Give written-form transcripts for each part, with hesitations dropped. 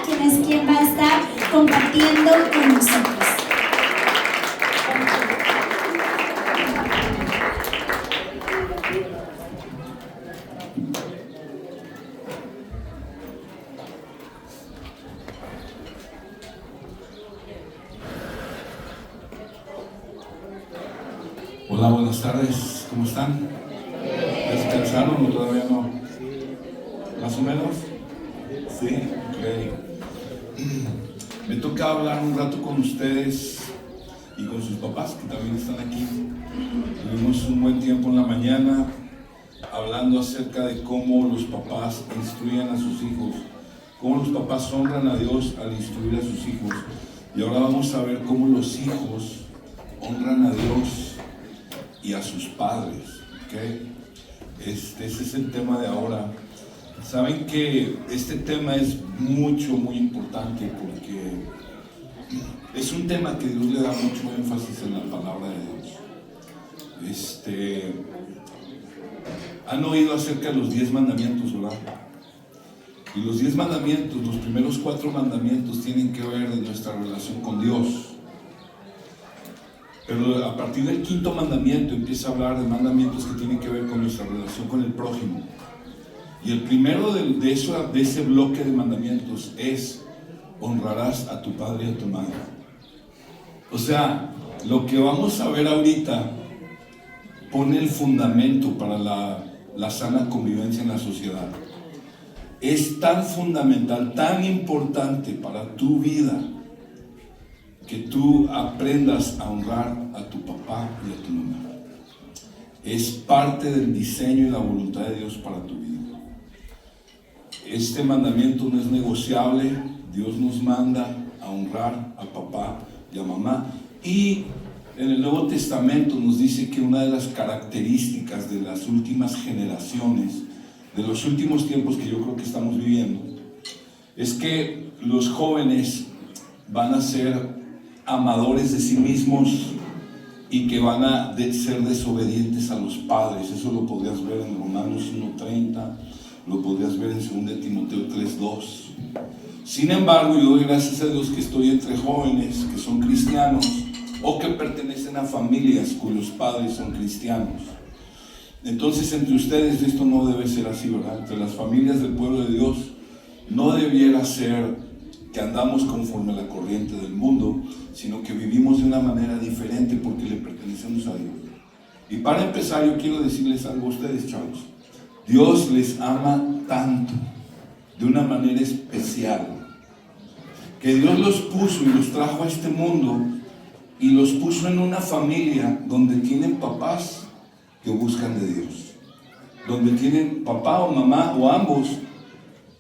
quien es quien va a estar compartiendo con nosotros. Hola, buenas tardes, ¿cómo están? ¿Descansaron o todavía no? ¿Más o menos? Sí, ok. Me toca hablar un rato con ustedes y con sus papás, que también están aquí. Tuvimos un buen tiempo en la mañana hablando acerca de cómo los papás instruyen a sus hijos, cómo los papás honran a Dios al instruir a sus hijos. Y ahora vamos a ver cómo los hijos honran a Dios y a sus padres, ¿ok? Ese es el tema de ahora. Saben que este tema es muy importante porque es un tema que Dios le da mucho énfasis en la palabra de Dios. Han oído acerca de los 10 mandamientos, ¿verdad? Y los 10 mandamientos, los primeros 4 mandamientos tienen que ver de nuestra relación con Dios. Pero a partir del 5.º mandamiento empieza a hablar de mandamientos que tienen que ver con nuestra relación con el prójimo. Y el primero de ese bloque de mandamientos es: honrarás a tu padre y a tu madre. O sea, lo que vamos a ver ahorita pone el fundamento para la sana convivencia en la sociedad. Es tan fundamental, tan importante para tu vida, que tú aprendas a honrar a tu papá y a tu mamá. Es parte del diseño y la voluntad de Dios para tu vida. Este mandamiento no es negociable. Dios nos manda a honrar a papá y a mamá. Y en el Nuevo Testamento nos dice que una de las características de las últimas generaciones, de los últimos tiempos que yo creo que estamos viviendo, es que los jóvenes van a ser amadores de sí mismos y que van a ser desobedientes a los padres. Eso lo podrías ver en Romanos 1:30, lo podrías ver en 2 Timoteo 3:2. Sin embargo, yo doy gracias a Dios que estoy entre jóvenes que son cristianos o que pertenecen a familias cuyos padres son cristianos. Entonces, entre ustedes esto no debe ser así, ¿verdad? Entre las familias del pueblo de Dios no debiera ser que andamos conforme a la corriente del mundo, sino que vivimos de una manera diferente porque le pertenecemos a Dios. Y para empezar, yo quiero decirles algo a ustedes, chavos. Dios les ama tanto, de una manera especial, que Dios los puso y los trajo a este mundo y los puso en una familia donde tienen papás que buscan de Dios, donde tienen papá o mamá o ambos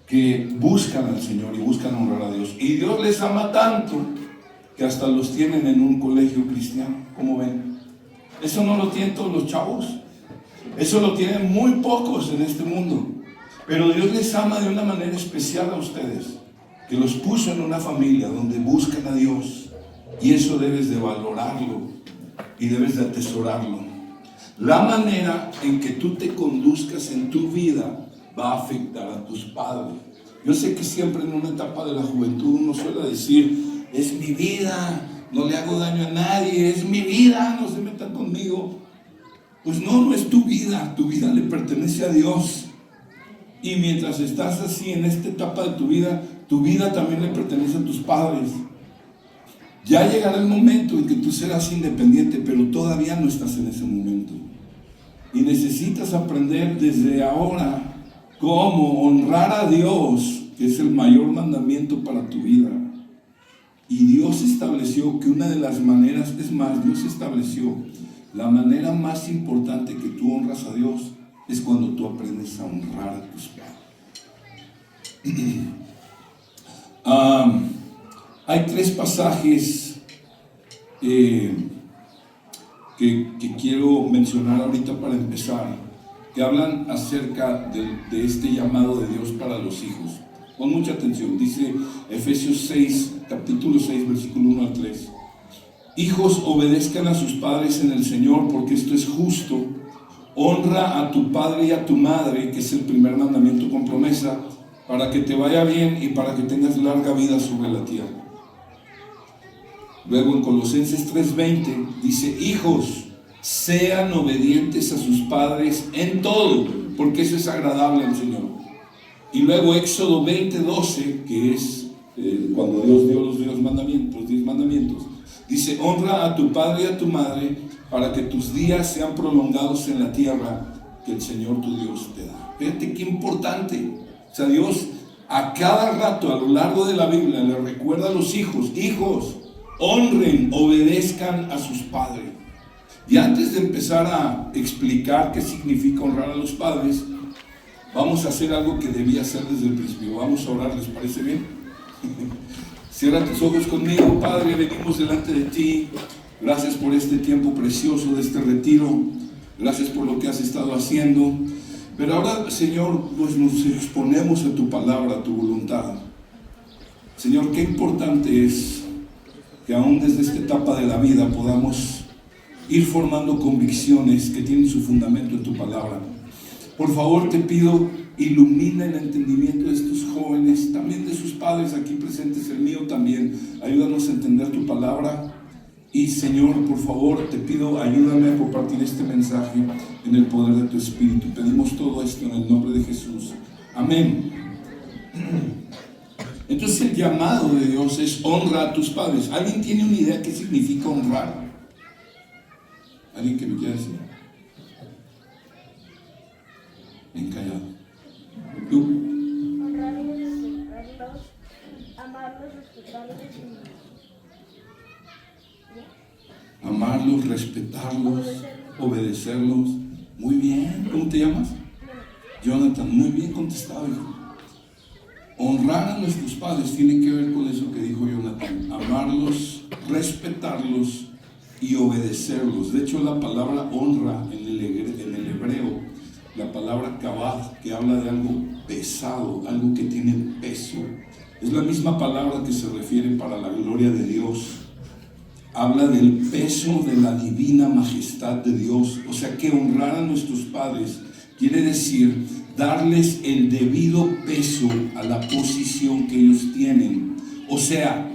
que buscan al Señor y buscan honrar a Dios. Y Dios les ama tanto que hasta los tienen en un colegio cristiano. ¿Cómo ven? Eso no lo tienen todos los chavos. Eso lo tienen muy pocos en este mundo. Pero Dios les ama de una manera especial a ustedes, que los puso en una familia donde buscan a Dios. Y eso debes de valorarlo y debes de atesorarlo. La manera en que tú te conduzcas en tu vida va a afectar a tus padres. Yo sé que siempre en una etapa de la juventud uno suele decir: es mi vida, no le hago daño a nadie, es mi vida, no se metan conmigo. Pues no es tu vida le pertenece a Dios. Y mientras estás así en esta etapa de tu vida también le pertenece a tus padres. Ya llegará el momento en que tú serás independiente, pero todavía no estás en ese momento. Y necesitas aprender desde ahora cómo honrar a Dios, que es el mayor mandamiento para tu vida. Y Dios estableció que una de las maneras, es más, Dios estableció la manera más importante que tú honras a Dios es cuando tú aprendes a honrar a tus padres. Hay 3 pasajes que quiero mencionar ahorita para empezar, que hablan acerca de este llamado de Dios para los hijos. Pon mucha atención. Dice Efesios 6, capítulo 6, versículo 1 al 3. Hijos, obedezcan a sus padres en el Señor, porque esto es justo. Honra a tu padre y a tu madre, que es el primer mandamiento con promesa, para que te vaya bien y para que tengas larga vida sobre la tierra. Luego en Colosenses 3:20 dice: hijos, sean obedientes a sus padres en todo, porque eso es agradable al Señor. Y luego Éxodo 20:12, que es cuando Dios dio los 10 mandamientos, dice: honra a tu padre y a tu madre para que tus días sean prolongados en la tierra que el Señor tu Dios te da. Fíjate qué importante. O sea, Dios a cada rato a lo largo de la Biblia le recuerda a los hijos: hijos, honren, obedezcan a sus padres. Y antes de empezar a explicar qué significa honrar a los padres, vamos a hacer algo que debía hacer desde el principio. Vamos a orar, ¿les parece bien? Cierra tus ojos conmigo. Padre, venimos delante de ti. Gracias por este tiempo precioso de este retiro. Gracias por lo que has estado haciendo. Pero ahora, Señor, pues nos exponemos a tu palabra, a tu voluntad. Señor, qué importante es que aún desde esta etapa de la vida podamos ir formando convicciones que tienen su fundamento en tu palabra. Por favor, te pido, ilumina el entendimiento de estos jóvenes, también de sus padres aquí presentes, el mío también. Ayúdanos a entender tu palabra. Y Señor, por favor, te pido, ayúdame a compartir este mensaje en el poder de tu Espíritu. Pedimos todo esto en el nombre de Jesús. Amén. Entonces el llamado de Dios es: honra a tus padres. ¿Alguien tiene una idea qué significa honrar? ¿Alguien que me quiera decir? Bien callado. ¿Tú? Honrarlos, respetarlos, amarlos, respetarlos. Amarlos, respetarlos, obedecerlos. Muy bien. ¿Cómo te llamas? Jonathan. Muy bien contestado, hijo. Honrar a nuestros padres tiene que ver con eso que dijo Jonathan: amarlos, respetarlos y obedecerlos. De hecho, la palabra honra en el hebreo, la palabra kabad, que habla de algo pesado, algo que tiene peso, es la misma palabra que se refiere para la gloria de Dios. Habla del peso de la divina majestad de Dios. O sea que honrar a nuestros padres quiere decir darles el debido peso a la posición que ellos tienen. O sea,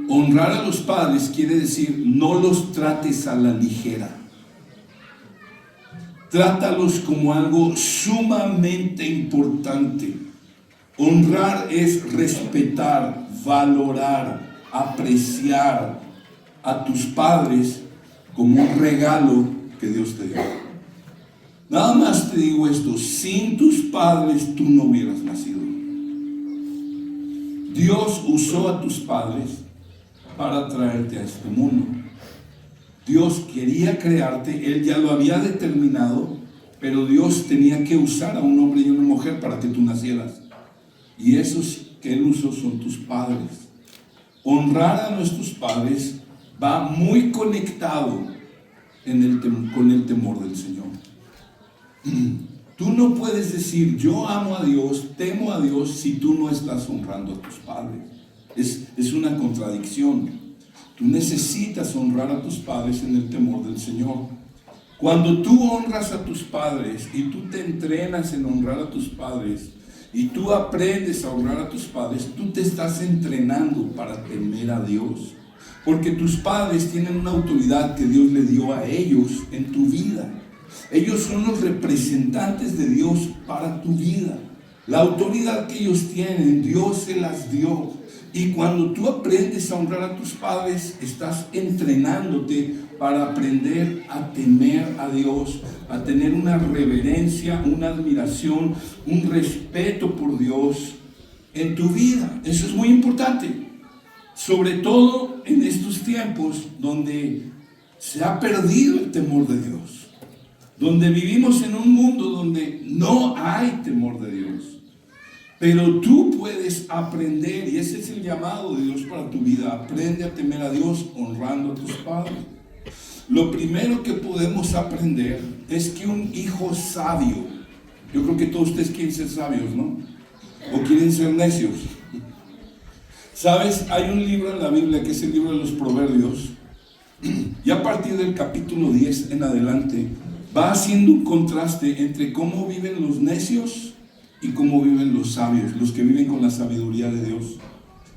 honrar a los padres quiere decir no los trates a la ligera. Trátalos como algo sumamente importante. Honrar es respetar, valorar, apreciar a tus padres como un regalo que Dios te dio. Nada más te digo esto: sin tus padres tú no hubieras nacido. Dios usó a tus padres para traerte a este mundo. Dios quería crearte, Él ya lo había determinado, pero Dios tenía que usar a un hombre y una mujer para que tú nacieras. Y esos que Él usó son tus padres. Honrar a nuestros padres va muy conectado con el temor del Señor. Tú no puedes decir yo amo a Dios, temo a Dios, si tú no estás honrando a tus padres. Es una contradicción. Tú necesitas honrar a tus padres en el temor del Señor. Cuando tú honras a tus padres y tú te entrenas en honrar a tus padres y tú aprendes a honrar a tus padres, tú te estás entrenando para temer a Dios. Porque tus padres tienen una autoridad que Dios le dio a ellos en tu vida. Ellos son los representantes de Dios para tu vida. La autoridad que ellos tienen, Dios se las dio. Y cuando tú aprendes a honrar a tus padres, estás entrenándote para aprender a temer a Dios, a tener una reverencia, una admiración, un respeto por Dios en tu vida. Eso es muy importante. Sobre todo en estos tiempos donde se ha perdido el temor de Dios, donde vivimos en un mundo donde no hay temor de Dios. Pero tú puedes aprender, y ese es el llamado de Dios para tu vida: aprende a temer a Dios honrando a tus padres. Lo primero que podemos aprender es que un hijo sabio, yo creo que todos ustedes quieren ser sabios, ¿no? O quieren ser necios. ¿Sabes? Hay un libro en la Biblia que es el libro de los Proverbios, y a partir del capítulo 10 en adelante va haciendo un contraste entre cómo viven los necios y cómo viven los sabios, los que viven con la sabiduría de Dios.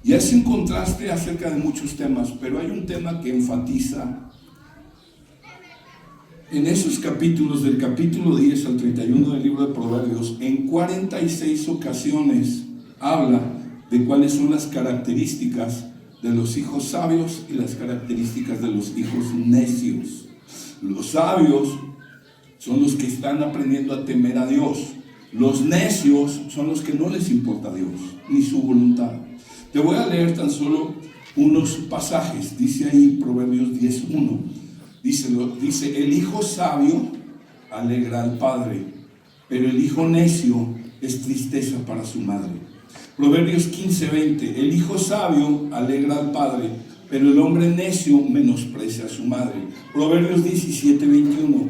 Y hace un contraste acerca de muchos temas, pero hay un tema que enfatiza en esos capítulos, del capítulo 10 al 31 del libro de Proverbios. En 46 ocasiones habla de cuáles son las características de los hijos sabios y las características de los hijos necios. Los sabios son los que están aprendiendo a temer a Dios. Los necios son los que no les importa a Dios ni su voluntad. Te voy a leer tan solo unos pasajes. Dice ahí Proverbios 10:1. Dice, el hijo sabio alegra al padre, pero el hijo necio es tristeza para su madre. Proverbios 15:20. El hijo sabio alegra al padre, pero el hombre necio menosprecia a su madre. Proverbios 17:21.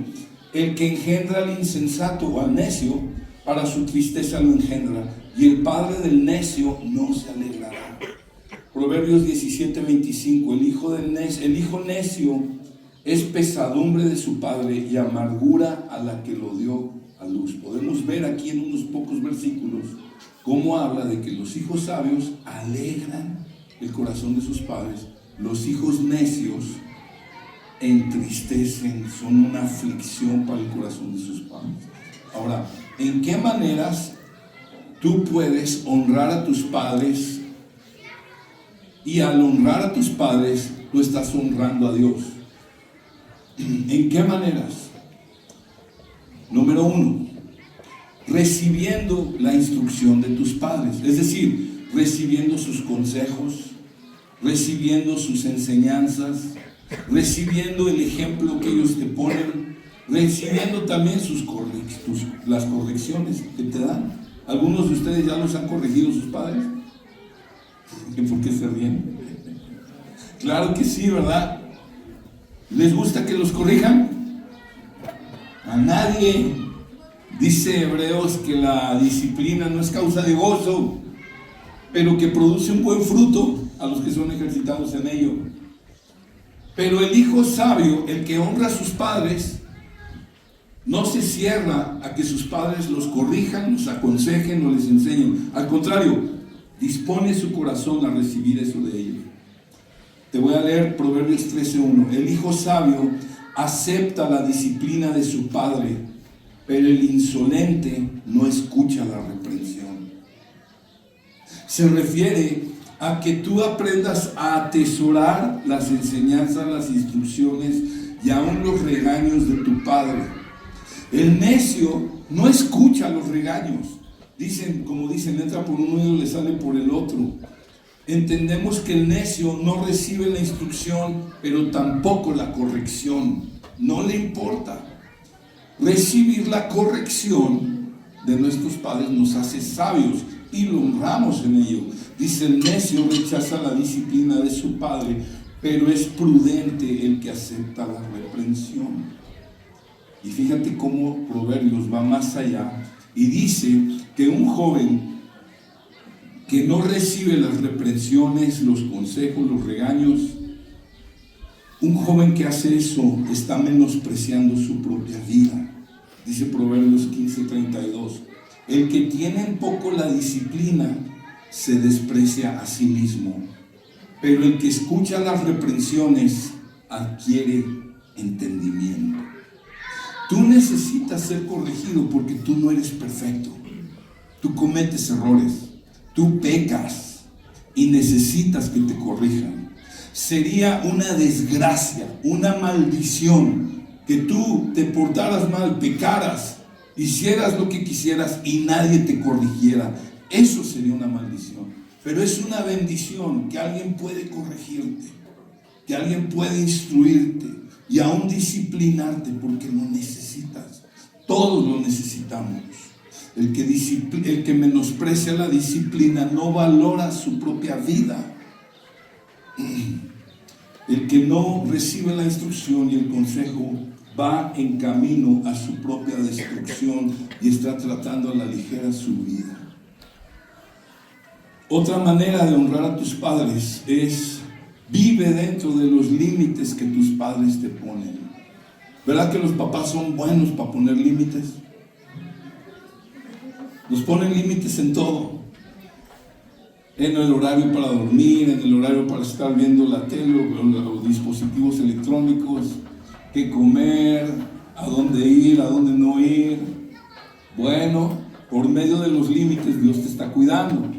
El que engendra al insensato o al necio, para su tristeza lo engendra, y el padre del necio no se alegrará. Proverbios 17:25. El hijo necio es pesadumbre de su padre y amargura a la que lo dio a luz. Podemos ver aquí en unos pocos versículos cómo habla de que los hijos sabios alegran el corazón de sus padres. Los hijos necios entristecen, son una aflicción para el corazón de sus padres. Ahora, ¿en qué maneras tú puedes honrar a tus padres? Y al honrar a tus padres, tú estás honrando a Dios. ¿En qué maneras? Número 1, recibiendo la instrucción de tus padres, es decir, recibiendo sus consejos, recibiendo sus enseñanzas, recibiendo el ejemplo que ellos te ponen, recibiendo también las correcciones que te dan. ¿Algunos de ustedes ya los han corregido sus padres? ¿Por qué se ríen? Claro que sí, ¿verdad? ¿Les gusta que los corrijan? A nadie. Dice Hebreos que la disciplina no es causa de gozo, pero que produce un buen fruto a los que son ejercitados en ello. Pero el hijo sabio, el que honra a sus padres, no se cierra a que sus padres los corrijan, los aconsejen o les enseñen. Al contrario, dispone su corazón a recibir eso de ellos. Te voy a leer Proverbios 13:1. El hijo sabio acepta la disciplina de su padre, pero el insolente no escucha la reprensión. Se refiere a que tú aprendas a atesorar las enseñanzas, las instrucciones y aún los regaños de tu padre. El necio no escucha los regaños. Como dicen, entra por un oído y le sale por el otro. Entendemos que el necio no recibe la instrucción, pero tampoco la corrección. No le importa. Recibir la corrección de nuestros padres nos hace sabios y lo honramos en ello. Dice, el necio rechaza la disciplina de su padre, pero es prudente el que acepta la reprensión. Y fíjate cómo Proverbios va más allá y dice que un joven que no recibe las reprensiones, los consejos, los regaños, un joven que hace eso está menospreciando su propia vida. Dice Proverbios 15:32. El que tiene en poco la disciplina se desprecia a sí mismo, pero el que escucha las reprensiones adquiere entendimiento. Tú necesitas ser corregido porque tú no eres perfecto. Tú cometes errores, tú pecas y necesitas que te corrijan. Sería una desgracia, una maldición que tú te portaras mal, pecaras, hicieras lo que quisieras y nadie te corrigiera. Eso sería una maldición. Pero es una bendición que alguien puede corregirte, que alguien puede instruirte y aún disciplinarte, porque lo necesitas. Todos lo necesitamos. El que menosprecia la disciplina no valora su propia vida. El que no recibe la instrucción y el consejo va en camino a su propia destrucción y está tratando a la ligera su vida. Otra manera de honrar a tus padres es: vive dentro de los límites que tus padres te ponen. ¿Verdad que los papás son buenos para poner límites? Nos ponen límites en todo. En el horario para dormir, en el horario para estar viendo la tele o los dispositivos electrónicos, qué comer, a dónde ir, a dónde no ir. Bueno, por medio de los límites Dios te está cuidando.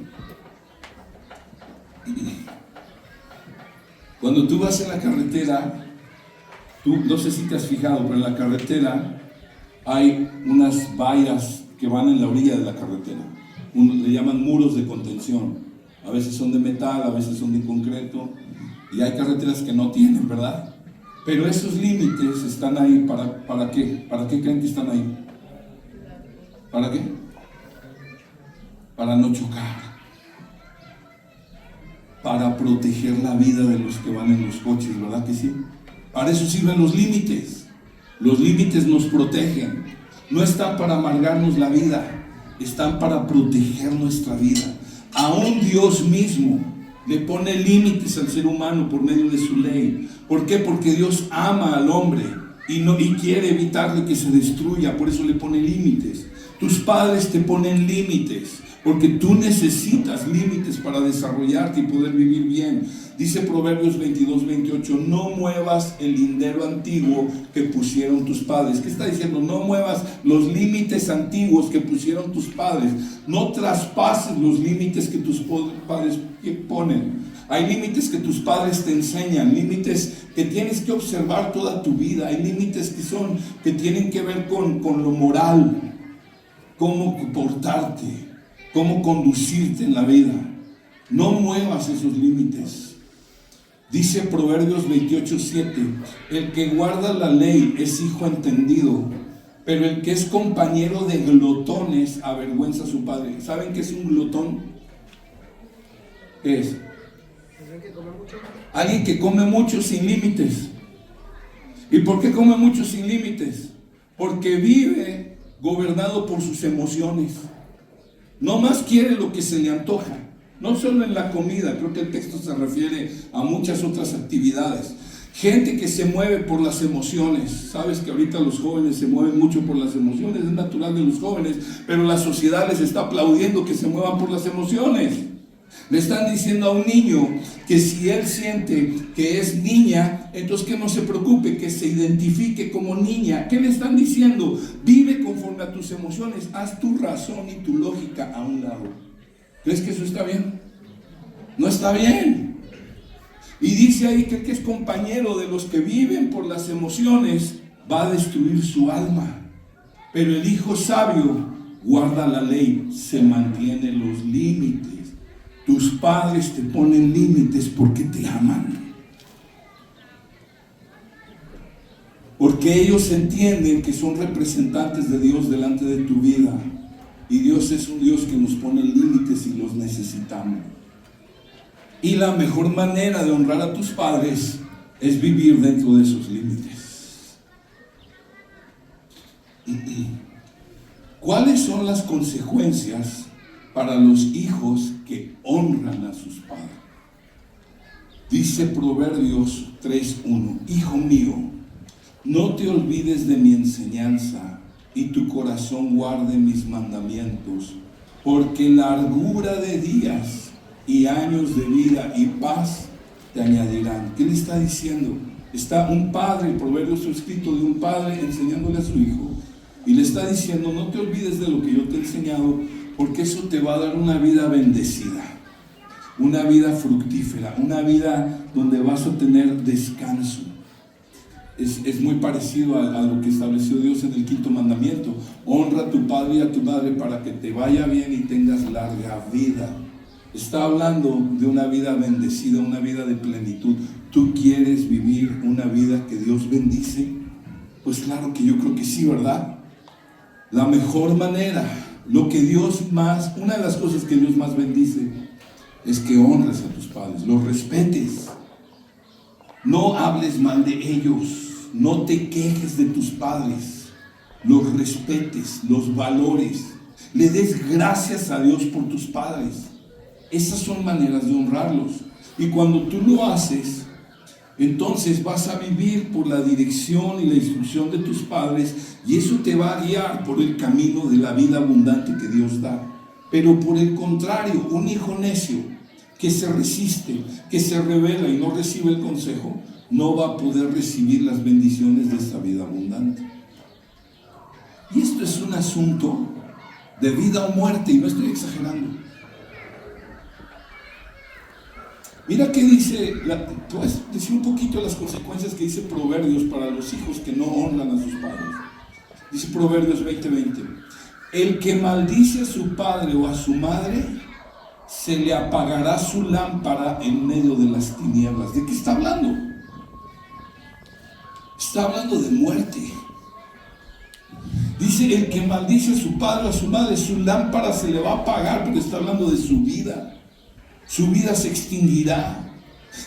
Cuando tú vas en la carretera, no sé si te has fijado, pero en la carretera hay unas vallas que van en la orilla de la carretera. Le llaman muros de contención. A veces son de metal, a veces son de concreto, y hay carreteras que no tienen, ¿verdad? Pero esos límites están ahí ¿para qué? ¿Para qué creen que están ahí? ¿Para qué? Para no chocar, para proteger la vida de los que van en los coches, ¿verdad que sí? Para eso sirven los límites. Los límites nos protegen. No están para amargarnos la vida, están para proteger nuestra vida. Aún Dios mismo le pone límites al ser humano por medio de su ley. ¿Por qué? Porque Dios ama al hombre y quiere evitarle que se destruya, por eso le pone límites. Tus padres te ponen límites, porque tú necesitas límites para desarrollarte y poder vivir bien. Dice Proverbios 22:28, no muevas el lindero antiguo que pusieron tus padres. ¿Qué está diciendo? No muevas los límites antiguos que pusieron tus padres. No traspases los límites que tus padres ponen. Hay límites que tus padres te enseñan, límites que tienes que observar toda tu vida. Hay límites que tienen que ver con lo moral, cómo comportarte, cómo conducirte en la vida. No muevas esos límites. Dice Proverbios 28:7, el que guarda la ley es hijo entendido, pero el que es compañero de glotones avergüenza a su padre. ¿Saben qué es un glotón? ¿Qué es? Alguien que come mucho sin límites. ¿Y por qué come mucho sin límites? Porque vive gobernado por sus emociones. No más quiere lo que se le antoja. No solo en la comida, creo que el texto se refiere a muchas otras actividades. Gente que se mueve por las emociones. Sabes que ahorita los jóvenes se mueven mucho por las emociones, es natural de los jóvenes, pero la sociedad les está aplaudiendo que se muevan por las emociones. Le están diciendo a un niño que si él siente que es niña, entonces que no se preocupe, que se identifique como niña. ¿Qué le están diciendo? Vive conforme a tus emociones, haz tu razón y tu lógica a un lado. ¿Crees que eso está bien? No está bien. Y dice ahí que el que es compañero de los que viven por las emociones va a destruir su alma. Pero el hijo sabio guarda la ley, se mantiene los límites. Tus padres te ponen límites porque te aman. Porque ellos entienden que son representantes de Dios delante de tu vida. Y Dios es un Dios que nos pone límites y los necesitamos. Y la mejor manera de honrar a tus padres es vivir dentro de esos límites. ¿Cuáles son las consecuencias para los hijos que honran a sus padres? Dice Proverbios 3:1, hijo mío, no te olvides de mi enseñanza y tu corazón guarde mis mandamientos, porque largura de días y años de vida y paz te añadirán. ¿Qué le está diciendo? Está un padre, el proverbio está escrito de un padre enseñándole a su hijo, y le está diciendo, no te olvides de lo que yo te he enseñado, porque eso te va a dar una vida bendecida, una vida fructífera, una vida donde vas a tener descanso. Es muy parecido a lo que estableció Dios en el 5º mandamiento. Honra a tu padre y a tu madre para que te vaya bien y tengas larga vida. Está hablando de una vida bendecida, una vida de plenitud. ¿Tú quieres vivir una vida que Dios bendice? Pues claro que yo creo que sí, ¿verdad? La mejor manera, una de las cosas que Dios más bendice es que honres a tus padres, los respetes. No hables mal de ellos. No te quejes de tus padres, los respetes, los valores, le des gracias a Dios por tus padres. Esas son maneras de honrarlos. Y cuando tú lo haces, entonces vas a vivir por la dirección y la instrucción de tus padres, y eso te va a guiar por el camino de la vida abundante que Dios da. Pero por el contrario, un hijo necio que se resiste, que se rebela y no recibe el consejo, no va a poder recibir las bendiciones de esta vida abundante. Y esto es un asunto de vida o muerte, y no estoy exagerando. Mira qué dice, puedes decir un poquito las consecuencias que dice Proverbios para los hijos que no honran a sus padres. Dice Proverbios 20:20: el que maldice a su padre o a su madre, se le apagará su lámpara en medio de las tinieblas. ¿De qué está hablando? Está hablando de muerte. Dice, el que maldice a su padre o a su madre, su lámpara se le va a apagar, porque está hablando de su vida. Su vida se extinguirá.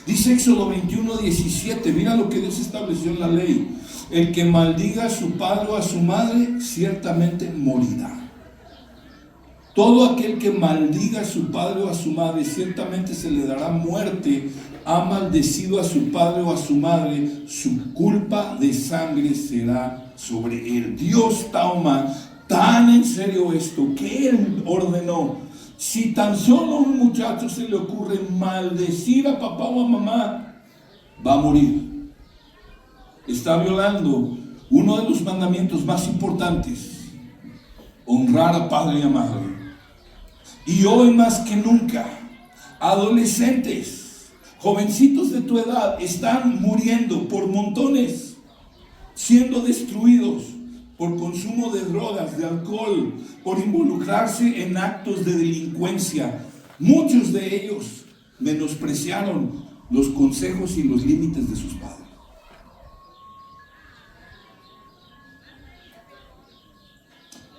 Dice Éxodo 21:17, mira lo que Dios estableció en la ley: el que maldiga a su padre o a su madre, ciertamente morirá. Todo aquel que maldiga a su padre o a su madre, ciertamente se le dará muerte. Ha maldecido a su padre o a su madre, su culpa de sangre será sobre él. Dios toma tan en serio esto que Él ordenó: si tan solo a un muchacho se le ocurre maldecir a papá o a mamá, va a morir. Está violando uno de los mandamientos más importantes: honrar a padre y a madre. Y hoy más que nunca, adolescentes, jovencitos de tu edad están muriendo por montones, siendo destruidos por consumo de drogas, de alcohol, por involucrarse en actos de delincuencia. Muchos de ellos menospreciaron los consejos y los límites de sus padres.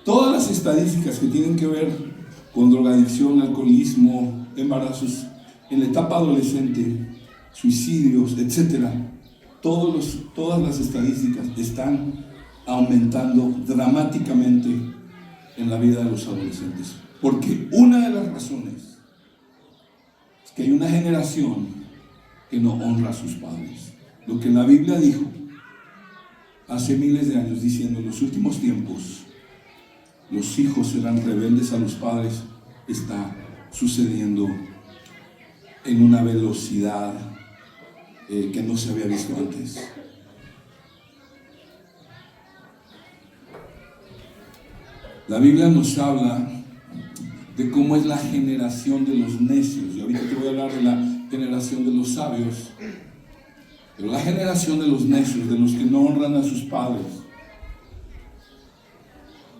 Todas las estadísticas que tienen que ver con drogadicción, alcoholismo, embarazos en la etapa adolescente, suicidios, etc., todas las estadísticas están aumentando dramáticamente en la vida de los adolescentes. Porque una de las razones es que hay una generación que no honra a sus padres. Lo que la Biblia dijo hace miles de años, diciendo: en los últimos tiempos los hijos serán rebeldes a los padres, está sucediendo en una velocidad que no se había visto antes. La Biblia nos habla de cómo es la generación de los necios, y ahorita te voy a hablar de la generación de los sabios. Pero la generación de los necios, de los que no honran a sus padres,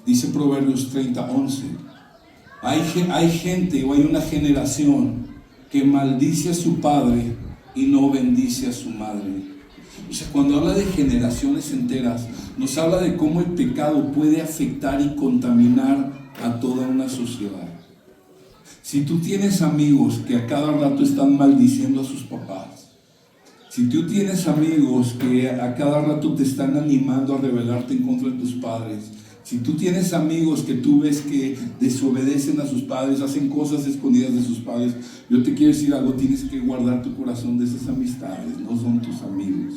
dice Proverbios 30:11, hay gente o hay una generación que maldice a su padre y no bendice a su madre. O sea, cuando habla de generaciones enteras, nos habla de cómo el pecado puede afectar y contaminar a toda una sociedad. Si tú tienes amigos que a cada rato están maldiciendo a sus papás, si tú tienes amigos que a cada rato te están animando a rebelarte en contra de tus padres, si tú tienes amigos que tú ves que desobedecen a sus padres, hacen cosas escondidas de sus padres, yo te quiero decir algo: tienes que guardar tu corazón de esas amistades, no son tus amigos.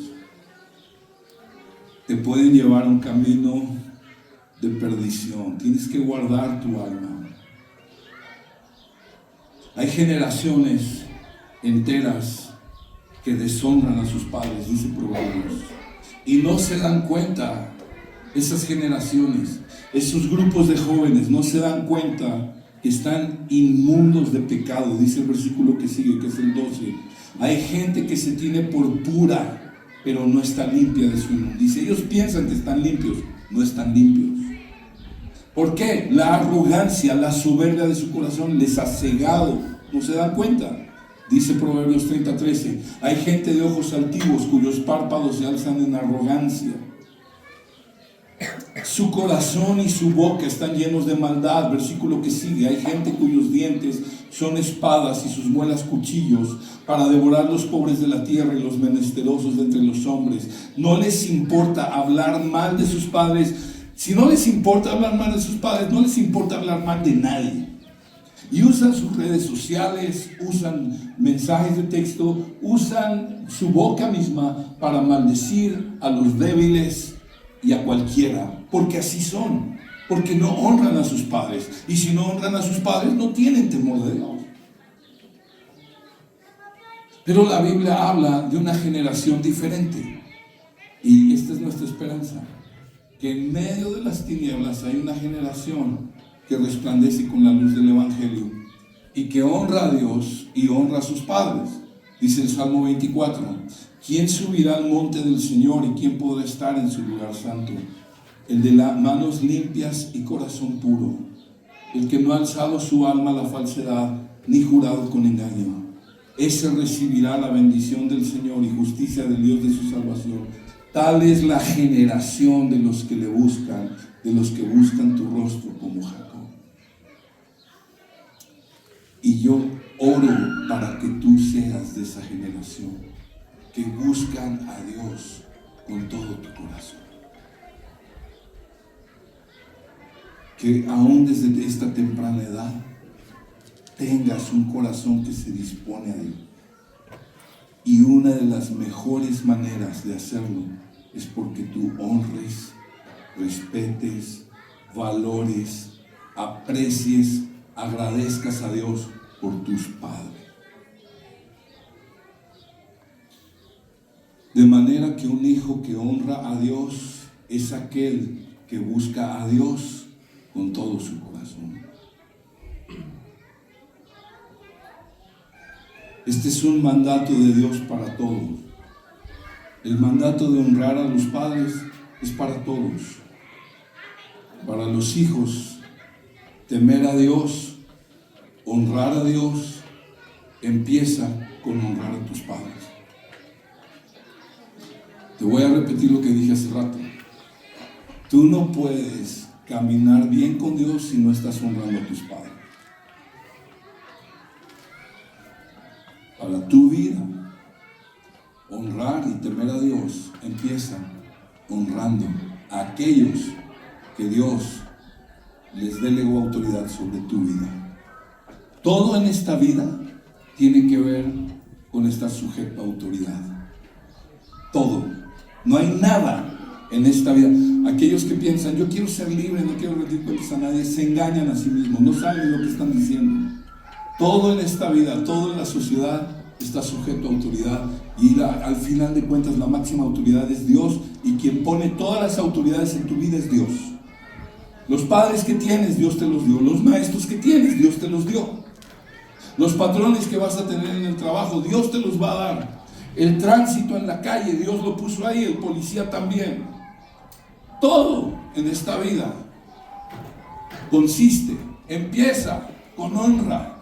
Te pueden llevar a un camino de perdición. Tienes que guardar tu alma. Hay generaciones enteras que deshonran a sus padres, dice Proverbios, y no se dan cuenta. Esas generaciones, esos grupos de jóvenes no se dan cuenta que están inmundos de pecado. Dice el versículo que sigue, que es el 12. Hay gente que se tiene por pura, pero no está limpia de su inmundicia. Ellos piensan que están limpios, no están limpios. ¿Por qué? La arrogancia, la soberbia de su corazón les ha cegado. No se dan cuenta. Dice Proverbios 30:13. Hay gente de ojos altivos cuyos párpados se alzan en arrogancia. Su corazón y su boca están llenos de maldad. Versículo que sigue: hay gente cuyos dientes son espadas y sus muelas cuchillos, para devorar los pobres de la tierra y los menesterosos de entre los hombres. No les importa hablar mal de sus padres. Si no les importa hablar mal de sus padres, no les importa hablar mal de nadie. Y usan sus redes sociales, usan mensajes de texto, usan su boca misma para maldecir a los débiles y a cualquiera, porque así son, porque no honran a sus padres. Y si no honran a sus padres, no tienen temor de Dios. Pero la Biblia habla de una generación diferente. Y esta es nuestra esperanza, que en medio de las tinieblas hay una generación que resplandece con la luz del Evangelio y que honra a Dios y honra a sus padres. Dice el Salmo 24: ¿quién subirá al monte del Señor y quién podrá estar en su lugar santo? El de las manos limpias y corazón puro, el que no ha alzado su alma a la falsedad ni jurado con engaño. Ese recibirá la bendición del Señor y justicia del Dios de su salvación. Tal es la generación de los que le buscan, de los que buscan tu rostro como Jacob. Y yo oro para que tú seas de esa generación, que buscan a Dios con todo tu corazón. Que aún desde esta temprana edad tengas un corazón que se dispone a Él. Y una de las mejores maneras de hacerlo es porque tú honres, respetes, valores, aprecies, agradezcas a Dios por tus padres. De manera que un hijo que honra a Dios es aquel que busca a Dios con todo su corazón. Este es un mandato de Dios para todos. El mandato de honrar a los padres es para todos. Para los hijos, temer a Dios, honrar a Dios, empieza con honrar a tus padres. Te voy a repetir lo que dije hace rato. Tú no puedes caminar bien con Dios si no estás honrando a tus padres. Para tu vida, honrar y temer a Dios empieza honrando a aquellos que Dios les delegó autoridad sobre tu vida. Todo en esta vida tiene que ver con estar sujeto a autoridad. Todo. No hay nada en esta vida. Aquellos que piensan, yo quiero ser libre, no quiero rendir cuentas a nadie, se engañan a sí mismos, no saben lo que están diciendo. Todo en esta vida, todo en la sociedad está sujeto a autoridad, y al final de cuentas la máxima autoridad es Dios, y quien pone todas las autoridades en tu vida es Dios. Los padres que tienes, Dios te los dio. Los maestros que tienes, Dios te los dio. Los patrones que vas a tener en el trabajo, Dios te los va a dar. El tránsito en la calle, Dios lo puso ahí, el policía también. Todo en esta vida empieza con honra.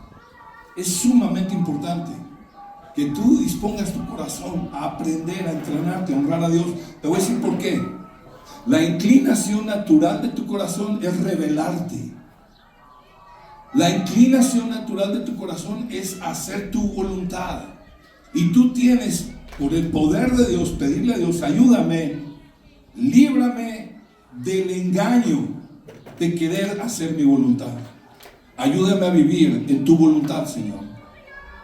Es sumamente importante que tú dispongas tu corazón a aprender, a entrenarte, a honrar a Dios. Te voy a decir por qué. La inclinación natural de tu corazón es rebelarte. La inclinación natural de tu corazón es hacer tu voluntad. Y tú tienes, por el poder de Dios, pedirle a Dios, ayúdame, líbrame del engaño de querer hacer mi voluntad. Ayúdame a vivir en tu voluntad, Señor.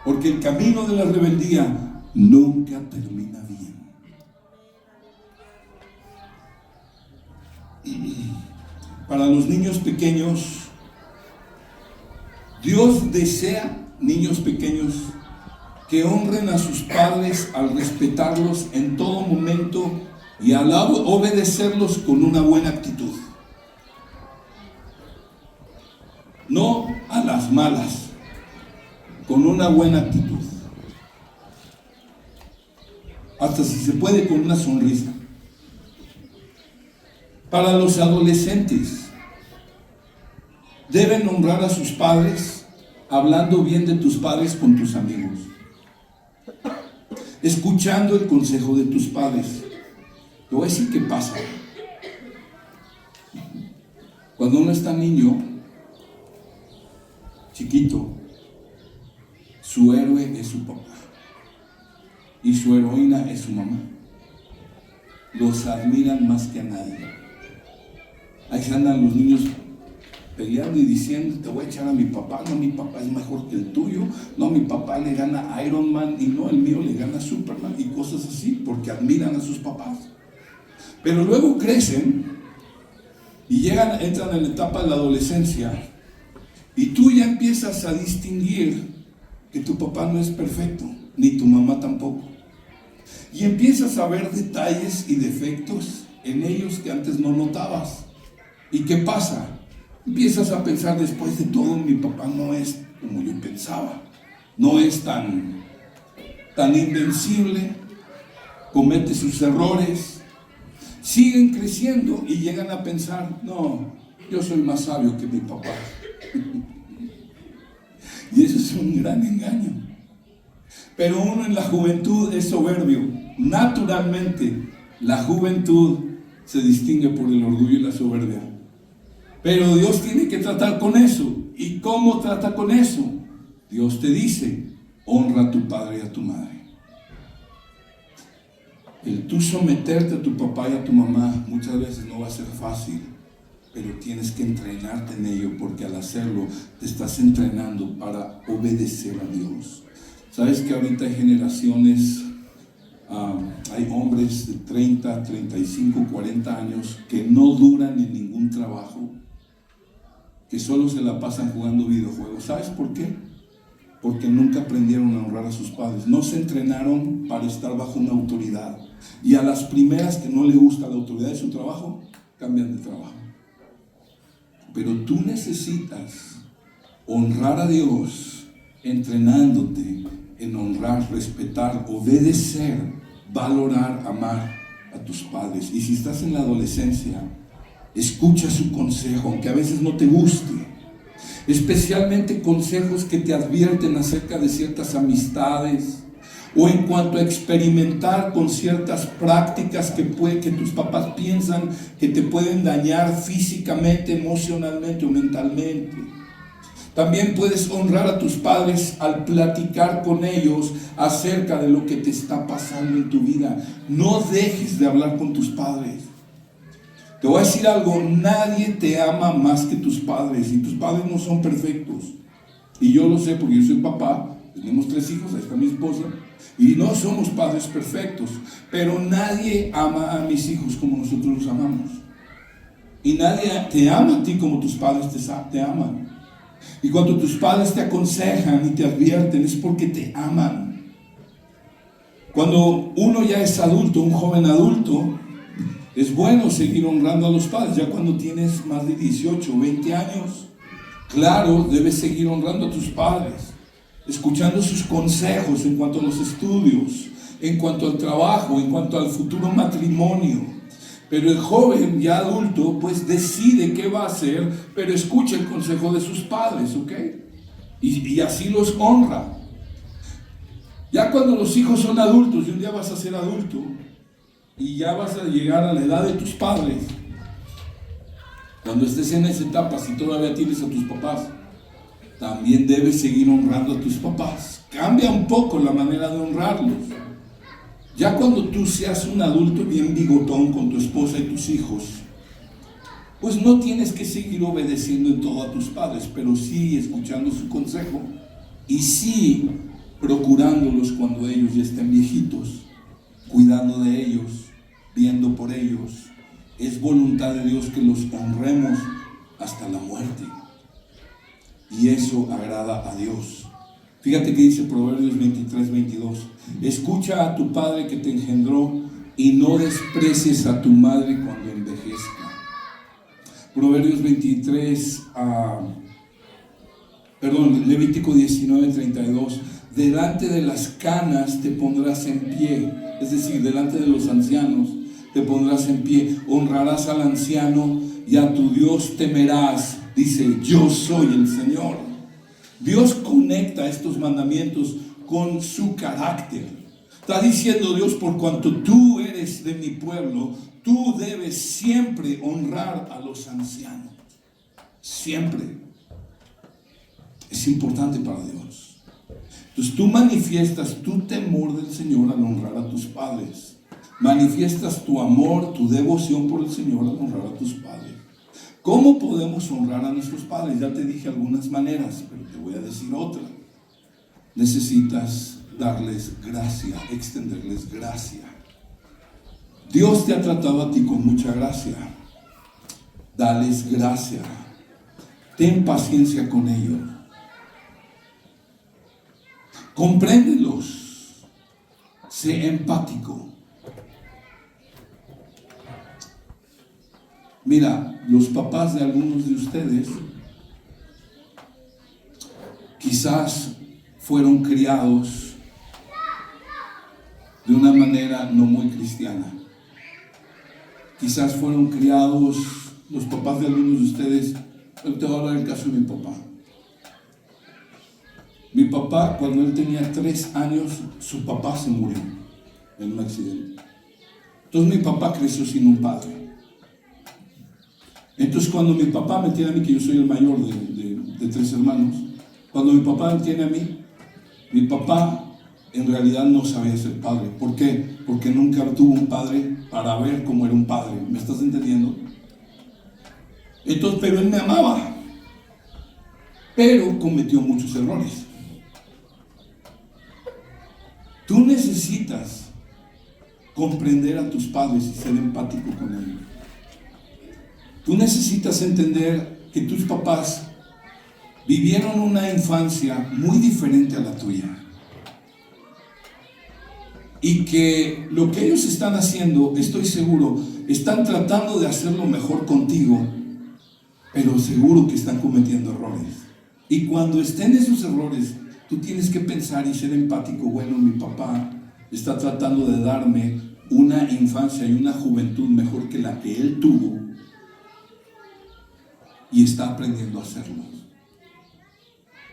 Porque el camino de la rebeldía nunca termina bien. Para los niños pequeños, Dios desea niños pequeños que honren a sus padres al respetarlos en todo momento y al obedecerlos con una buena actitud. No a las malas, con una buena actitud. Hasta si se puede con una sonrisa. Para los adolescentes, deben honrar a sus padres hablando bien de tus padres con tus amigos, escuchando el consejo de tus padres. Te voy a decir qué pasa. Cuando uno está niño, chiquito, su héroe es su papá y su heroína es su mamá. Los admiran más que a nadie. Ahí andan los niños peleando y diciendo, te voy a echar a mi papá, no, mi papá es mejor que el tuyo, no, mi papá le gana a Iron Man y no, el mío le gana a Superman y cosas así, porque admiran a sus papás. Pero luego crecen y entran en la etapa de la adolescencia y tú ya empiezas a distinguir que tu papá no es perfecto, ni tu mamá tampoco. Y empiezas a ver detalles y defectos en ellos que antes no notabas. ¿Y qué pasa? Empiezas a pensar, después de todo, mi papá no es como yo pensaba. No es tan invencible, comete sus errores. Siguen creciendo y llegan a pensar, no, yo soy más sabio que mi papá. Y eso es un gran engaño. Pero uno en la juventud es soberbio. Naturalmente, la juventud se distingue por el orgullo y la soberbia. Pero Dios tiene que tratar con eso. ¿Y cómo trata con eso? Dios te dice, honra a tu padre y a tu madre. El tú someterte a tu papá y a tu mamá muchas veces no va a ser fácil, pero tienes que entrenarte en ello, porque al hacerlo te estás entrenando para obedecer a Dios. ¿Sabes que ahorita hay generaciones, hay hombres de 30, 35, 40 años que no duran en ningún trabajo, que solo se la pasan jugando videojuegos? ¿Sabes por qué? Porque nunca aprendieron a honrar a sus padres, no se entrenaron para estar bajo una autoridad, y a las primeras que no le gusta la autoridad de su trabajo, cambian de trabajo. Pero tú necesitas honrar a Dios entrenándote en honrar, respetar, obedecer, valorar, amar a tus padres. Y si estás en la adolescencia, escucha su consejo, aunque a veces no te guste, especialmente consejos que te advierten acerca de ciertas amistades o en cuanto a experimentar con ciertas prácticas que tus papás piensan que te pueden dañar físicamente, emocionalmente o mentalmente. También puedes honrar a tus padres al platicar con ellos acerca de lo que te está pasando en tu vida. No dejes de hablar con tus padres. Te voy a decir algo, nadie te ama más que tus padres, y tus padres no son perfectos. Y yo lo sé porque yo soy papá, tenemos 3 hijos, ahí está mi esposa, y no somos padres perfectos, pero nadie ama a mis hijos como nosotros los amamos. Y nadie te ama a ti como tus padres te aman. Y cuando tus padres te aconsejan y te advierten, es porque te aman. Cuando uno ya es adulto, un joven adulto, es bueno seguir honrando a los padres. Ya cuando tienes más de 18 o 20 años, claro, debes seguir honrando a tus padres, escuchando sus consejos en cuanto a los estudios, en cuanto al trabajo, en cuanto al futuro matrimonio. Pero el joven ya adulto pues decide qué va a hacer, pero escucha el consejo de sus padres, ¿ok? Y así los honra. Ya cuando los hijos son adultos y un día vas a ser adulto y ya vas a llegar a la edad de tus padres, cuando estés en esa etapa, si todavía tienes a tus papás, también debes seguir honrando a tus papás. Cambia un poco la manera de honrarlos. Ya cuando tú seas un adulto bien bigotón con tu esposa y tus hijos, pues no tienes que seguir obedeciendo en todo a tus padres, pero sí escuchando su consejo y sí procurándolos cuando ellos ya estén viejitos, cuidando de ellos, viendo por ellos. Es voluntad de Dios que los honremos hasta la muerte, y eso agrada a Dios. Fíjate que dice Proverbios 23:22. Escucha a tu padre que te engendró y no desprecies a tu madre cuando envejezca. Proverbios Levítico 19:32. Delante de las canas te pondrás en pie, es decir, delante de los ancianos te pondrás en pie. Honrarás al anciano y a tu Dios temerás. Dice, yo soy el Señor. Dios conecta estos mandamientos con su carácter. Está diciendo Dios, por cuanto tú eres de mi pueblo, tú debes siempre honrar a los ancianos. Siempre. Es importante para Dios. Entonces tú manifiestas tu temor del Señor al honrar a tus padres. Manifiestas tu amor, tu devoción por el Señor al honrar a tus padres. ¿Cómo podemos honrar a nuestros padres? Ya te dije algunas maneras, pero te voy a decir otra. Necesitas darles gracia, extenderles gracia. Dios te ha tratado a ti con mucha gracia. Dales gracia. Ten paciencia con ellos. Compréndelos. Sé empático. Mira, los papás de algunos de ustedes quizás fueron criados de una manera no muy cristiana. Quizás fueron criados, los papás de algunos de ustedes. Te voy a hablar del caso de mi papá. Mi papá, cuando él tenía 3 años, su papá se murió en un accidente. Entonces mi papá creció sin un padre. Entonces cuando mi papá me tiene a mí, que yo soy el mayor de 3 hermanos, cuando mi papá me tiene a mí, mi papá en realidad no sabía ser padre. ¿Por qué? Porque nunca tuvo un padre para ver cómo era un padre. ¿Me estás entendiendo? Entonces, pero él me amaba, pero cometió muchos errores. Tú necesitas comprender a tus padres y ser empático con ellos. Tú necesitas entender que tus papás vivieron una infancia muy diferente a la tuya. Y que lo que ellos están haciendo, estoy seguro, están tratando de hacerlo mejor contigo, pero seguro que están cometiendo errores. Y cuando estén esos errores, tú tienes que pensar y ser empático. Bueno, mi papá está tratando de darme una infancia y una juventud mejor que la que él tuvo, y está aprendiendo a hacerlo.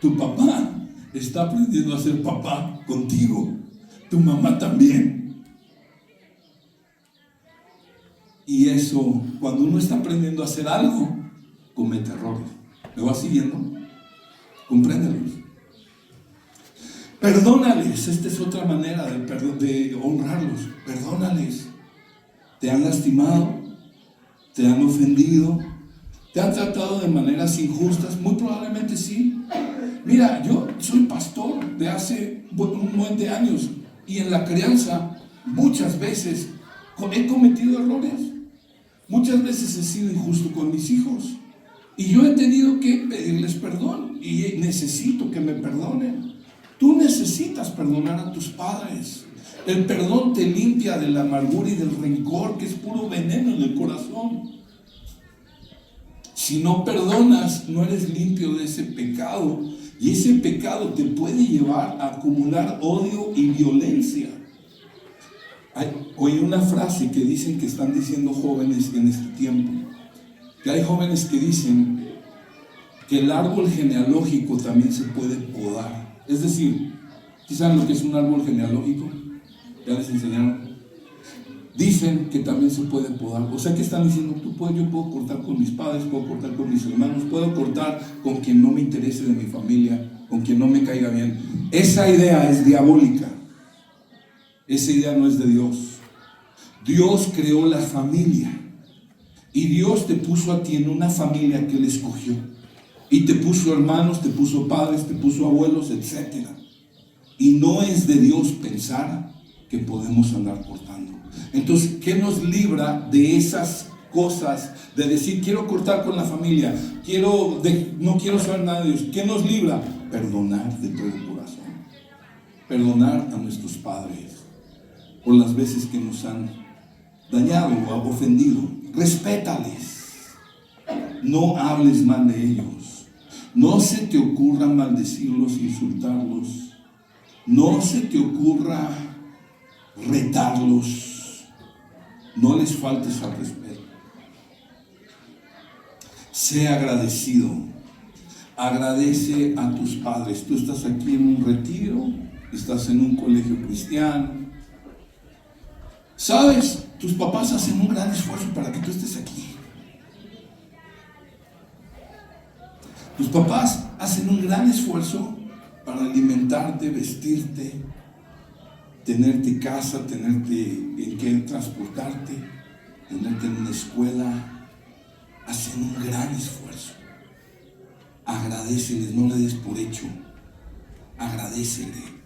Tu papá está aprendiendo a ser papá contigo. Tu mamá también. Y eso, cuando uno está aprendiendo a hacer algo, comete errores. ¿Me vas siguiendo? Compréndelos. Perdónales. Esta es otra manera de honrarlos. Perdónales. Te han lastimado, te han ofendido, te han tratado de maneras injustas. Muy probablemente sí. Mira, yo soy pastor de hace un buen de años, y en la crianza muchas veces he cometido errores. Muchas veces he sido injusto con mis hijos, y yo he tenido que pedirles perdón, y necesito que me perdonen. Tú necesitas perdonar a tus padres. El perdón te limpia de la amargura y del rencor, que es puro veneno en el corazón. Si no perdonas, no eres limpio de ese pecado, y ese pecado te puede llevar a acumular odio y violencia. Oí una frase que dicen que están diciendo jóvenes en este tiempo, que hay jóvenes que dicen que el árbol genealógico también se puede podar. Es decir, ¿sí saben lo que es un árbol genealógico? Ya les enseñaron. Dicen que también se puede podar. O sea, que están diciendo, yo puedo cortar con mis padres, puedo cortar con mis hermanos, puedo cortar con quien no me interese de mi familia, con quien no me caiga bien. Esa idea es diabólica. Esa idea no es de Dios. Dios creó la familia, y Dios te puso a ti en una familia que Él escogió, y te puso hermanos, te puso padres, te puso abuelos, etc. Y no es de Dios pensar que podemos andar cortando. Entonces, ¿qué nos libra de esas cosas? De decir, quiero cortar con la familia, no quiero saber nada de Dios. ¿Qué nos libra? Perdonar de todo el corazón. Perdonar a nuestros padres por las veces que nos han dañado o ofendido. Respétales. No hables mal de ellos. No se te ocurra maldecirlos, insultarlos. No se te ocurra retarlos. No les faltes al respeto. Sé agradecido. Agradece a tus padres. Tú estás aquí en un retiro, estás en un colegio cristiano. ¿Sabes? Tus papás hacen un gran esfuerzo para que tú estés aquí. Tus papás hacen un gran esfuerzo para alimentarte, vestirte, tenerte casa, tenerte en qué transportarte, tenerte en una escuela. hacen un gran esfuerzo. Agradéceles, no le des por hecho. Agradécele.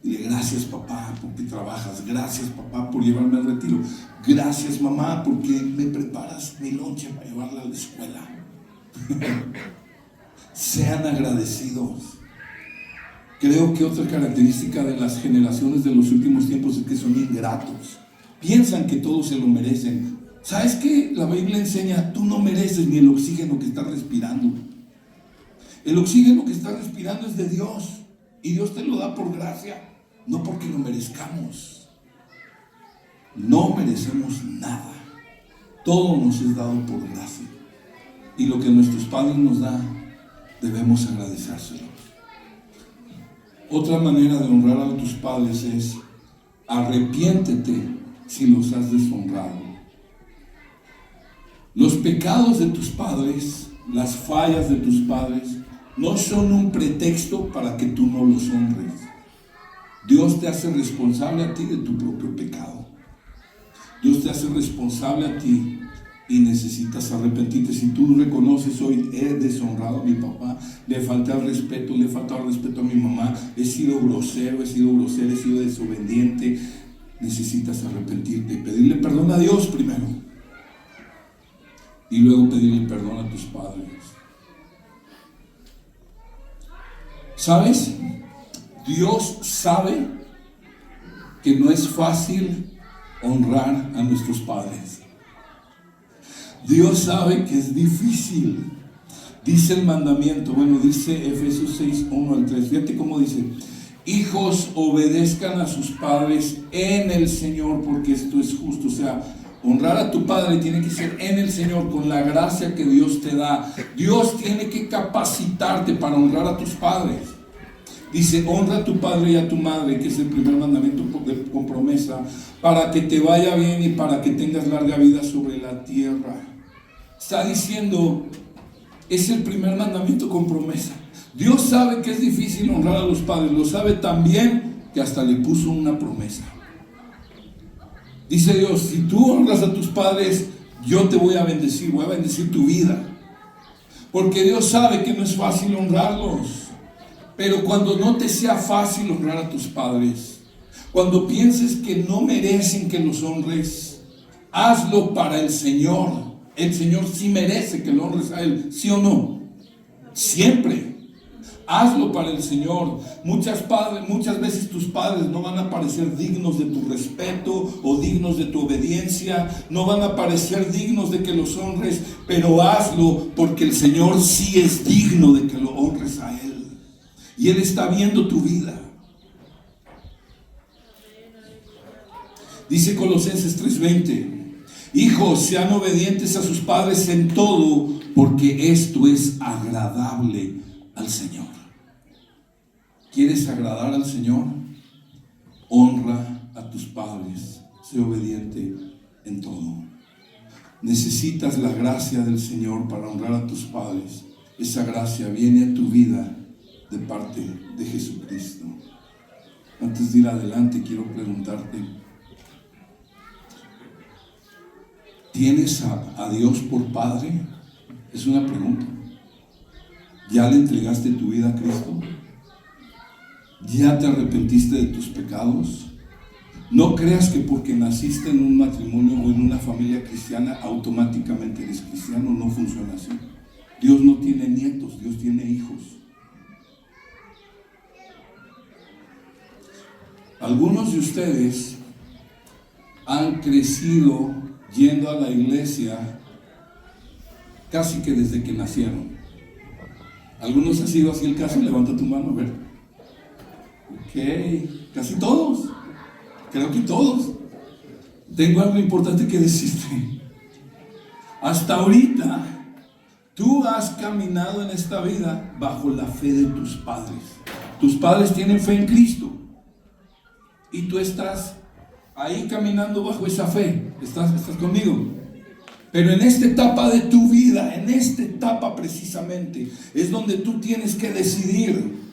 Dile: gracias, papá, porque trabajas. Gracias, papá, por llevarme al retiro. Gracias, mamá, porque me preparas mi lonche para llevarla a la escuela. Sean agradecidos. Creo que otra característica de las generaciones de los últimos tiempos es que son ingratos. Piensan que todos se lo merecen. ¿Sabes qué? La Biblia enseña: tú no mereces ni el oxígeno que estás respirando. El oxígeno que estás respirando es de Dios, y Dios te lo da por gracia, no porque lo merezcamos. No merecemos nada. Todo nos es dado por gracia, y lo que nuestros padres nos dan, debemos agradecérselo. Otra manera de honrar a tus padres es: arrepiéntete si los has deshonrado. Los pecados de tus padres, las fallas de tus padres, no son un pretexto para que tú no los honres. Dios te hace responsable a ti de tu propio pecado. Dios te hace responsable a ti y necesitas arrepentirte. Si tú reconoces: hoy he deshonrado a mi papá, le falté al respeto, le he faltado al respeto a mi mamá, he sido grosero, he sido desobediente, necesitas arrepentirte y pedirle perdón a Dios primero, y luego pedirle perdón a tus padres. ¿Sabes? Dios sabe que no es fácil honrar a nuestros padres. Dios sabe que es difícil. Dice el mandamiento, dice Efesios 6, 1 al 3. Fíjate cómo dice: hijos, obedezcan a sus padres en el Señor, porque esto es justo. O sea, honrar a tu padre tiene que ser en el Señor, con la gracia que Dios te da. Dios tiene que capacitarte para honrar a tus padres. Dice: honra a tu padre y a tu madre, que es el primer mandamiento con promesa, para que te vaya bien y para que tengas larga vida sobre la tierra. Está diciendo, es el primer mandamiento con promesa. Dios sabe que es difícil honrar a los padres, lo sabe también que hasta le puso una promesa. Dice Dios: si tú honras a tus padres, yo te voy a bendecir tu vida. Porque Dios sabe que no es fácil honrarlos. Pero cuando no te sea fácil honrar a tus padres, cuando pienses que no merecen que los honres, hazlo para el Señor. El Señor sí merece que lo honres a Él, ¿sí o no? Siempre. Hazlo para el Señor. Muchas veces tus padres no van a parecer dignos de tu respeto o dignos de tu obediencia, no van a parecer dignos de que los honres, pero hazlo porque el Señor sí es digno de que lo honres a Él. Y Él está viendo tu vida. Dice Colosenses 3:20: hijos, sean obedientes a sus padres en todo, porque esto es agradable al Señor. ¿Quieres agradar al Señor? Honra a tus padres, sé obediente en todo. Necesitas la gracia del Señor para honrar a tus padres. Esa gracia viene a tu vida de parte de Jesucristo. Antes de ir adelante, quiero preguntarte: ¿tienes a Dios por Padre? Es una pregunta. ¿Ya le entregaste tu vida a Cristo? ¿Ya te arrepentiste de tus pecados? No creas que porque naciste en un matrimonio o en una familia cristiana automáticamente eres cristiano. No funciona así. Dios no tiene nietos, Dios tiene hijos. Algunos de ustedes han crecido yendo a la iglesia casi que desde que nacieron. ¿Algunos ha sido así el caso? Levanta tu mano, a ver. Ok, casi todos. Creo que todos. Tengo algo importante que decirte. Hasta ahorita, tú has caminado en esta vida bajo la fe de tus padres. Tus padres tienen fe en Cristo. Y tú estás ahí caminando bajo esa fe. ¿Estás conmigo? Pero en esta etapa de tu vida, en esta etapa precisamente, es donde tú tienes que decidir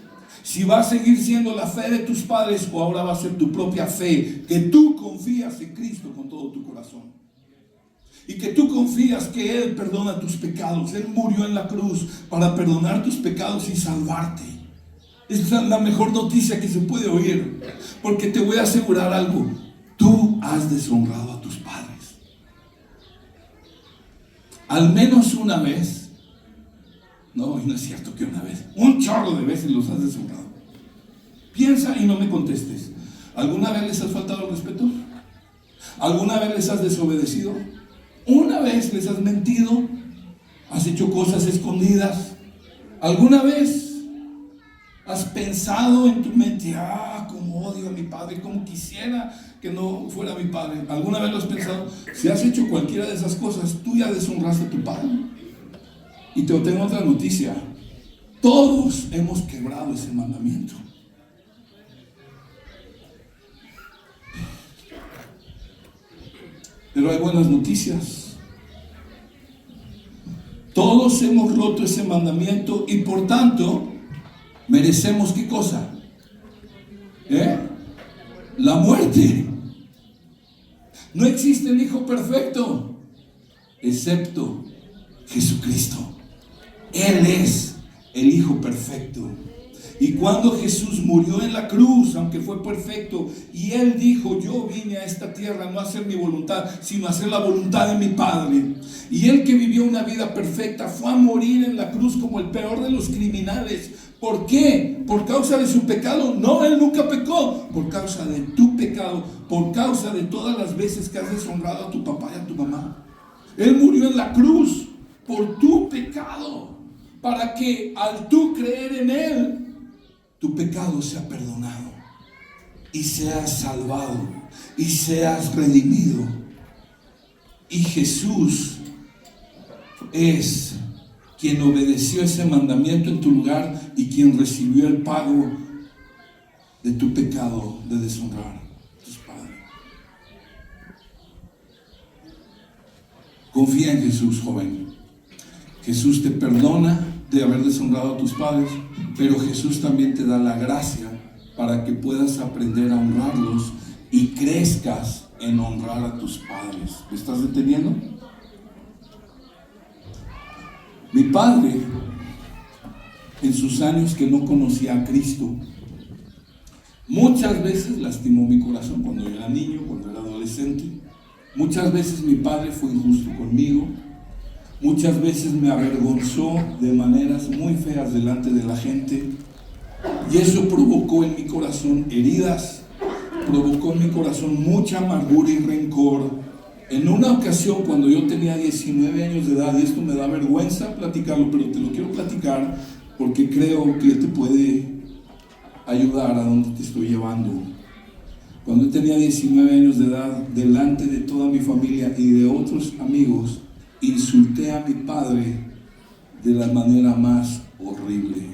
si va a seguir siendo la fe de tus padres o ahora va a ser tu propia fe, que tú confías en Cristo con todo tu corazón. y que tú confías que Él perdona tus pecados. Él murió en la cruz para perdonar tus pecados y salvarte. Esa es la mejor noticia que se puede oír, porque te voy a asegurar algo: tú has deshonrado a tus padres. Al menos una vez. No, y no es cierto que una vez, un chorro de veces los has deshonrado. Piensa y no me contestes. ¿Alguna vez les has faltado el respeto? ¿Alguna vez les has desobedecido? ¿Una vez les has mentido? ¿Has hecho cosas escondidas? ¿Alguna vez has pensado en tu mente: cómo odio a mi padre, cómo quisiera que no fuera mi padre? ¿Alguna vez lo has pensado? Si has hecho cualquiera de esas cosas, tú ya deshonraste a tu padre. Y te tengo otra noticia: todos hemos quebrado ese mandamiento. Pero hay buenas noticias. Todos hemos roto ese mandamiento y por tanto merecemos ¿qué cosa? La muerte. No existe el hijo perfecto excepto Jesucristo. Él es el hijo perfecto. Y cuando Jesús murió en la cruz, aunque fue perfecto, y Él dijo: yo vine a esta tierra no a hacer mi voluntad, sino a hacer la voluntad de mi Padre. Y Él, que vivió una vida perfecta, fue a morir en la cruz como el peor de los criminales. ¿Por qué? ¿Por causa de su pecado? No, Él nunca pecó. Por causa de tu pecado, por causa de todas las veces que has deshonrado a tu papá y a tu mamá. Él murió en la cruz por tu pecado, para que al tú creer en Él, tu pecado sea perdonado y seas salvado y seas redimido. Y Jesús es quien obedeció ese mandamiento en tu lugar y quien recibió el pago de tu pecado de deshonrar a tus padres. Confía en Jesús, joven. Jesús te perdona de haber deshonrado a tus padres, pero Jesús también te da la gracia para que puedas aprender a honrarlos y crezcas en honrar a tus padres. ¿Me estás entendiendo? Mi padre, en sus años que no conocía a Cristo, muchas veces lastimó mi corazón cuando yo era niño, cuando era adolescente. Muchas veces mi padre fue injusto conmigo. Muchas veces me avergonzó de maneras muy feas delante de la gente. Y eso provocó en mi corazón heridas, provocó en mi corazón mucha amargura y rencor. En una ocasión, cuando yo tenía 19 años de edad, y esto me da vergüenza platicarlo, pero te lo quiero platicar porque creo que te puede ayudar a donde te estoy llevando. Cuando yo tenía 19 años de edad, delante de toda mi familia y de otros amigos, insulté a mi padre de la manera más horrible.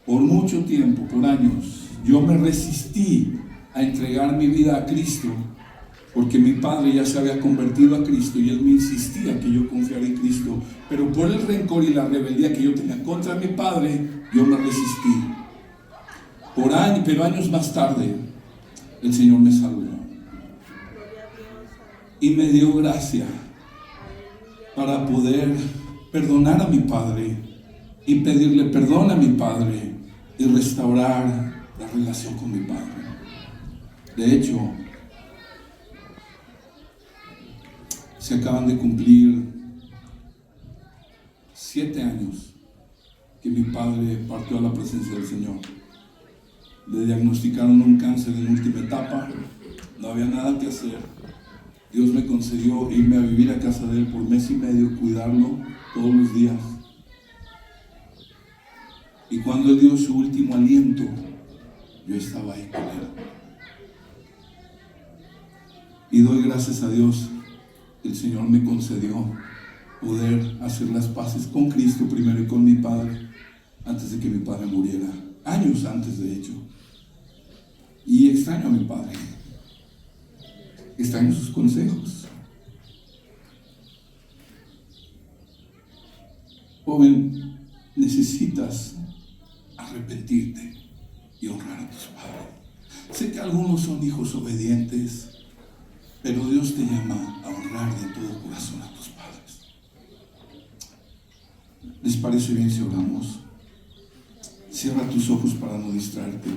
Por mucho tiempo, por años, yo me resistí a entregar mi vida a Cristo, porque mi padre ya se había convertido a Cristo y él me insistía que yo confiara en Cristo. Pero por el rencor y la rebeldía que yo tenía contra mi padre, yo me resistí. Pero años más tarde, el Señor me salvó y me dio gracia para poder perdonar a mi padre y pedirle perdón a mi padre y restaurar la relación con mi padre. De hecho, se acaban de cumplir 7 años que mi padre partió a la presencia del Señor. Le diagnosticaron un cáncer en última etapa, no había nada que hacer. Dios me concedió irme a vivir a casa de él por 1 mes y medio, cuidarlo todos los días. Y cuando él dio su último aliento, yo estaba ahí con él. Y doy gracias a Dios, el Señor me concedió poder hacer las paces con Cristo primero y con mi padre, antes de que mi padre muriera, años antes de hecho. Y extraño a mi padre, extraño sus consejos. Joven, necesitas arrepentirte y honrar a tus padres. Sé que algunos son hijos obedientes, pero Dios te llama honrar de todo corazón a tus padres. ¿Les parece bien si oramos? Cierra tus ojos para no distraerte.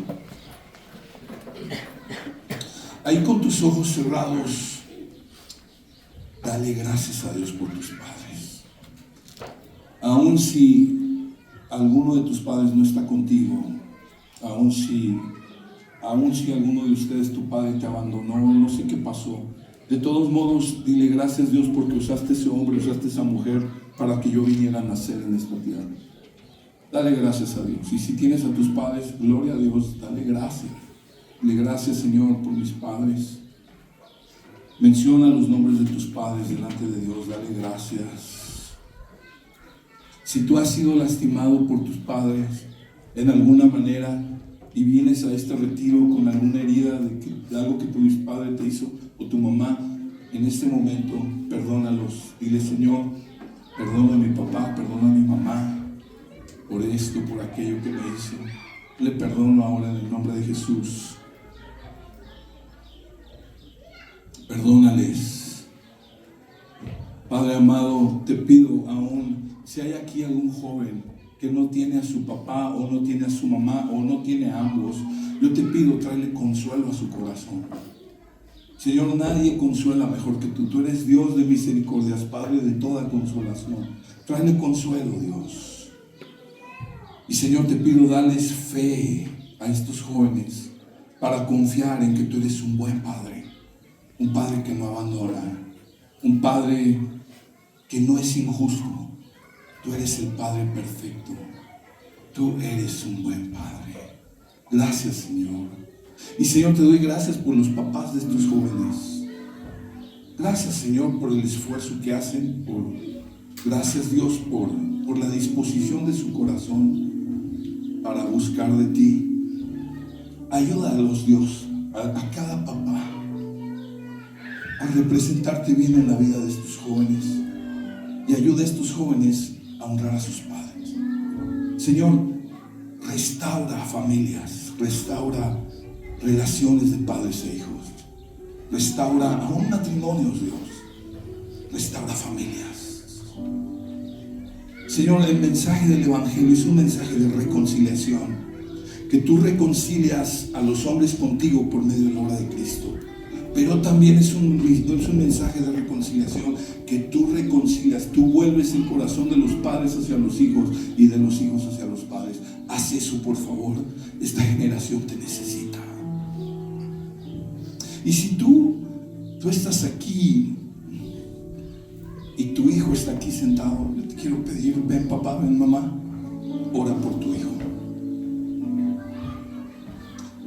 Ahí con tus ojos cerrados, dale gracias a Dios por tus padres. Aun si alguno de tus padres no está contigo, aun si alguno de ustedes, tu padre te abandonó, no sé qué pasó, de todos modos, dile gracias Dios porque usaste ese hombre, usaste esa mujer para que yo viniera a nacer en esta tierra. Dale gracias a Dios. Y si tienes a tus padres, gloria a Dios, dale gracias. Dale gracias, Señor, por mis padres. Menciona los nombres de tus padres delante de Dios, dale gracias. Si tú has sido lastimado por tus padres en alguna manera y vienes a este retiro con alguna herida de algo que tu padre te hizo o tu mamá, en este momento, perdónalos. Dile, Señor, perdona a mi papá, perdona a mi mamá por esto, por aquello que me hizo. Le perdono ahora en el nombre de Jesús. Perdónales. Padre amado, te pido aún, si hay aquí algún joven que no tiene a su papá o no tiene a su mamá o no tiene a ambos, yo te pido, tráele consuelo a su corazón. Señor, nadie consuela mejor que tú. Tú eres Dios de misericordias, Padre de toda consolación. Tráele consuelo, Dios. Y Señor, te pido, dales fe a estos jóvenes para confiar en que tú eres un buen Padre, un Padre que no abandona, un Padre que no es injusto. Tú eres el Padre perfecto. Tú eres un buen Padre. Gracias, Señor. Y Señor, te doy gracias por los papás de estos jóvenes. Gracias, Señor, por el esfuerzo que hacen. Gracias, Dios, por la disposición de su corazón para buscar de ti. Ayúdalos, Dios, a cada papá a representarte bien en la vida de estos jóvenes. Y ayuda a estos jóvenes a honrar a sus padres. Señor, restaura familias, restaura relaciones de padres e hijos, restaura aún matrimonios, Dios, restaura familias. Señor, el mensaje del Evangelio es un mensaje de reconciliación, que tú reconcilias a los hombres contigo por medio de la obra de Cristo. Pero también es un mensaje de reconciliación, que tú reconcilias, tú vuelves el corazón de los padres hacia los hijos y de los hijos hacia los padres. Haz eso, por favor. Esta generación te necesita. Y si tú estás aquí y tu hijo está aquí sentado, yo te quiero pedir, ven papá, ven mamá, ora por tu hijo.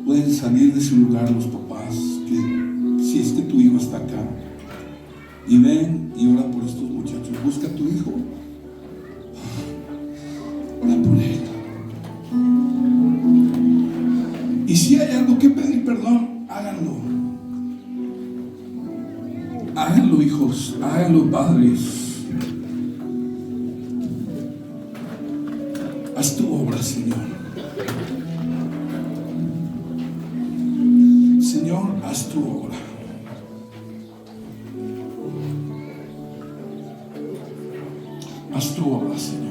Pueden salir de su lugar los papás, si es que tu hijo está acá, y ven y ora por estos muchachos. Busca a tu hijo, ora por él. Y si hay algo que pedir perdón, háganlo. Háganlo, hijos, háganlo, padres. Haz tu obra, Señor. Señor, haz tu obra. Haz tu obra, Señor.